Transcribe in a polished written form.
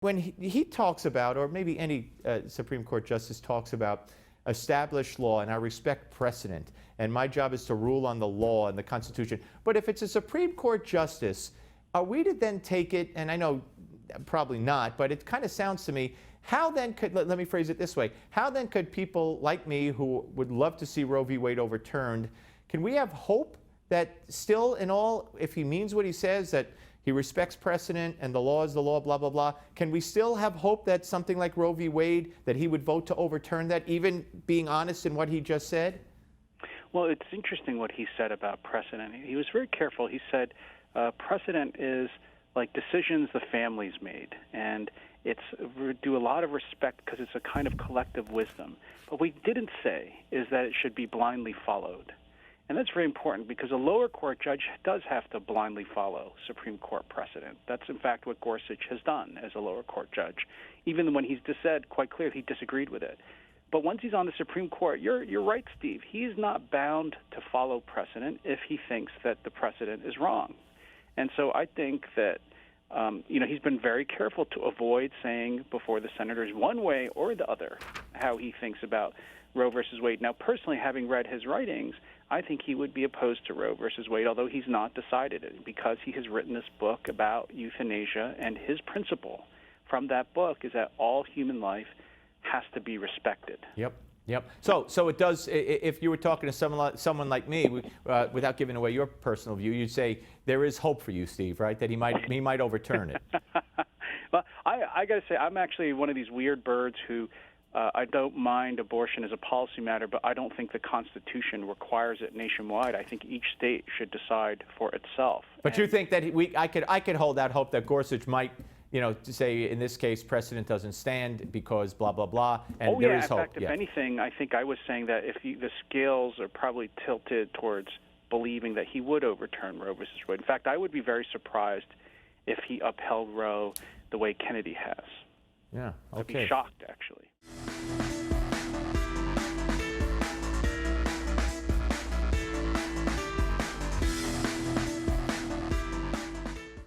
when he talks about, or maybe any Supreme Court justice talks about established law, and I respect precedent, and my job is to rule on the law and the Constitution. But if it's a Supreme Court justice, are we to then take it, and I know probably not, but it kind of sounds to me, how then could, let me phrase it this way, how then could people like me who would love to see Roe v. Wade overturned, can we have hope that still in all, if he means what he says, that he respects precedent and the law is the law, blah, blah, blah, can we still have hope that something like Roe v. Wade, that he would vote to overturn that, even being honest in what he just said? Well, it's interesting what he said about precedent. He was very careful. He said precedent is like decisions the family's made, and it's due a lot of respect because it's a kind of collective wisdom. But what he didn't say is that it should be blindly followed. And that's very important because a lower court judge does have to blindly follow Supreme Court precedent. That's, in fact, what Gorsuch has done as a lower court judge, even when he's said quite clearly he disagreed with it. But once he's on the Supreme Court, you're right, Steve. He's not bound to follow precedent if he thinks that the precedent is wrong. And so I think that he's been very careful to avoid saying before the senators one way or the other how he thinks about Roe versus Wade. Now, personally, having read his writings, I think he would be opposed to Roe versus Wade, although he's not decided it, because he has written this book about euthanasia, and his principle from that book is that all human life has to be respected. Yep. Yep. So it does. If you were talking to someone like me, without giving away your personal view, you'd say there is hope for you, Steve, right? That he might overturn it. Well, I got to say, I'm actually one of these weird birds who I don't mind abortion as a policy matter, but I don't think the Constitution requires it nationwide. I think each state should decide for itself. But you think that I could hold out hope that Gorsuch might, to say in this case precedent doesn't stand because blah blah blah, and there is hope. In fact, if anything, I think I was saying that if the scales are probably tilted towards believing that he would overturn Roe versus Wade. In fact, I would be very surprised if he upheld Roe the way Kennedy has. Yeah. Okay. I'd be shocked, actually.